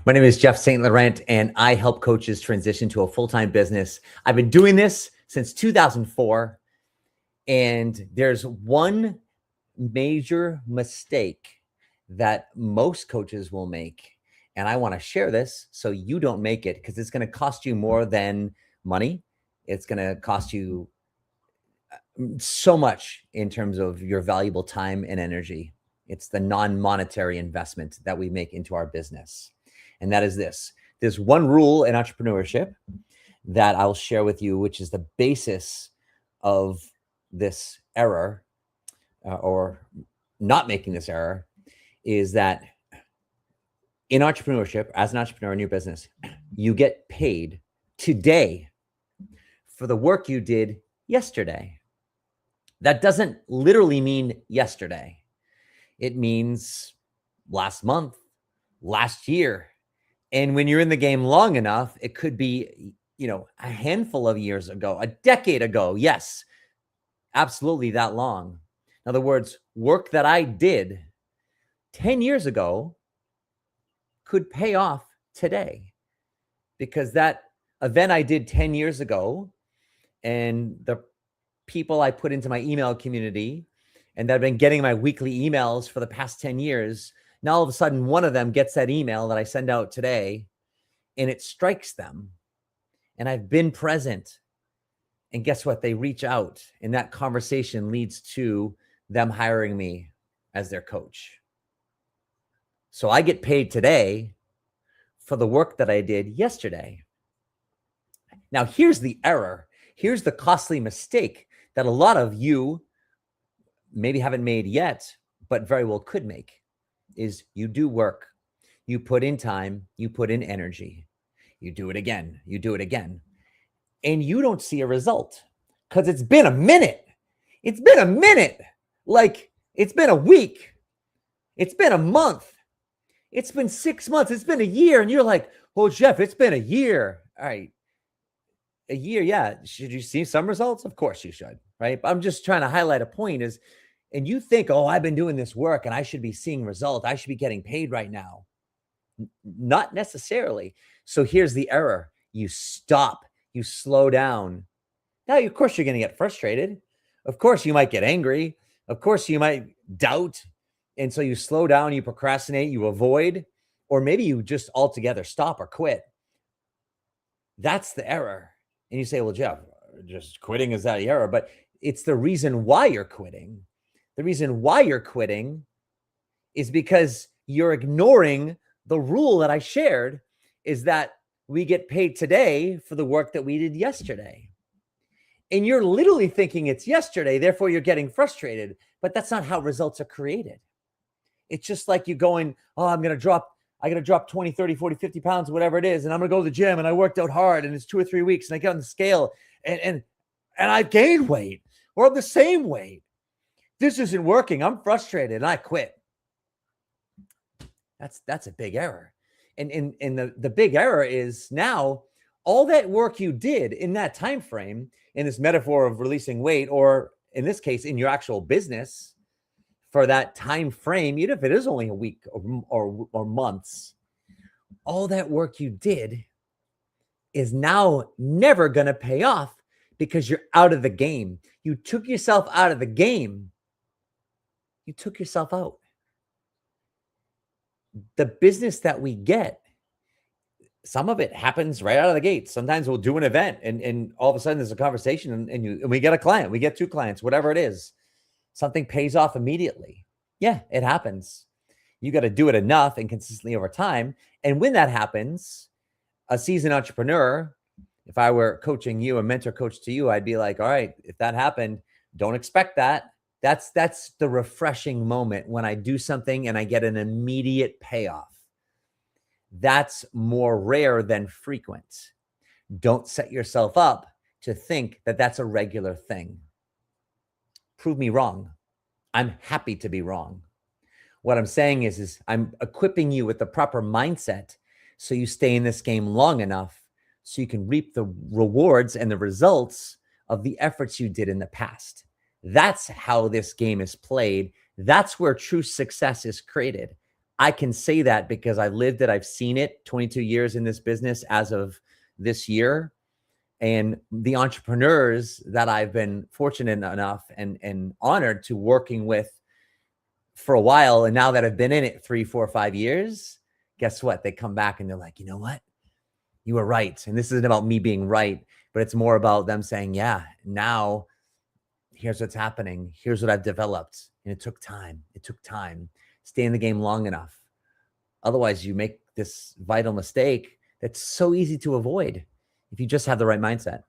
My name is Jeff St. Laurent, and I help coaches transition to a full-time business. I've been doing this since 2004, and there's one major mistake that most coaches will make. And I want to share this so you don't make it, because it's going to cost you more than money. It's going to cost you so much in terms of your valuable time and energy. It's the non-monetary investment that we make into our business. And that is this. There's one rule in entrepreneurship that I'll share with you, which is the basis of this error, or not making this error, is that in entrepreneurship, as an entrepreneur in your business, you get paid today for the work you did yesterday. That doesn't literally mean yesterday. It means last month, last year. And when you're in the game long enough, it could be, a handful of years ago, a decade ago. Yes, absolutely that long. In other words, work that I did 10 years ago could pay off today, because that event I did 10 years ago and the people I put into my email community and that have been getting my weekly emails for the past 10 years, now all of a sudden one of them gets that email that I send out today and it strikes them. And I've been present. And guess what? They reach out, and that conversation leads to them hiring me as their coach. So I get paid today for the work that I did yesterday. Now, here's the error. Here's the costly mistake that a lot of you maybe haven't made yet, but very well could make, is you do work. You put in time, you put in energy. You do it again, you do it again. And you don't see a result because it's been a minute. It's been a minute. Like, it's been a week. It's been a month. It's been 6 months. It's been a year. And you're like, oh, Jeff, it's been a year. All right. A year, yeah. Should you see some results? Of course you should, right? But I'm just trying to highlight a point is, and you think, oh, I've been doing this work and I should be seeing results. I should be getting paid right now. Not necessarily. So here's the error. You stop. You slow down. Now, of course, you're going to get frustrated. Of course, you might get angry. Of course, you might doubt. And so you slow down, you procrastinate, you avoid, or maybe you just altogether stop or quit. That's the error. And you say, well, Jeff, just quitting is that the error? But it's the reason why you're quitting. The reason why you're quitting is because you're ignoring the rule that I shared, is that we get paid today for the work that we did yesterday. And you're literally thinking it's yesterday, therefore you're getting frustrated. But that's not how results are created. It's just like you going, oh, I got to drop 20, 30, 40, 50 pounds, whatever it is. And I'm going to go to the gym and I worked out hard and it's 2 or 3 weeks and I get on the scale and I gained weight, or I'm the same weight. This isn't working. I'm frustrated and I quit. That's a big error. And the big error is now all that work you did in that time frame, in this metaphor of releasing weight, or in this case, in your actual business, for that time frame, even if it is only a week or months, all that work you did is now never going to pay off because you're out of the game. You took yourself out of the game. You took yourself out. The business that we get, some of it happens right out of the gate. Sometimes we'll do an event and all of a sudden there's a conversation and we get a client, we get 2 clients, whatever it is. Something pays off immediately. Yeah, it happens. You got to do it enough and consistently over time. And when that happens, a seasoned entrepreneur, if I were coaching you, a mentor coach to you, I'd be like, all right, if that happened, don't expect that. That's the refreshing moment when I do something and I get an immediate payoff. That's more rare than frequent. Don't set yourself up to think that that's a regular thing. Prove me wrong. I'm happy to be wrong. What I'm saying is I'm equipping you with the proper mindset so you stay in this game long enough so you can reap the rewards and the results of the efforts you did in the past. That's how this game is played. That's where true success is created. I can say that because I lived it. I've seen it. 22 years in this business as of this year. And the entrepreneurs that I've been fortunate enough and honored to working with for a while, and now that I've been in it 3, 4, 5 years, guess what? They come back and they're like, you know what? You were right. And this isn't about me being right, but it's more about them saying, yeah, now here's what's happening. Here's what I've developed. And it took time. It took time. Stay in the game long enough. Otherwise, you make this vital mistake that's so easy to avoid if you just have the right mindset.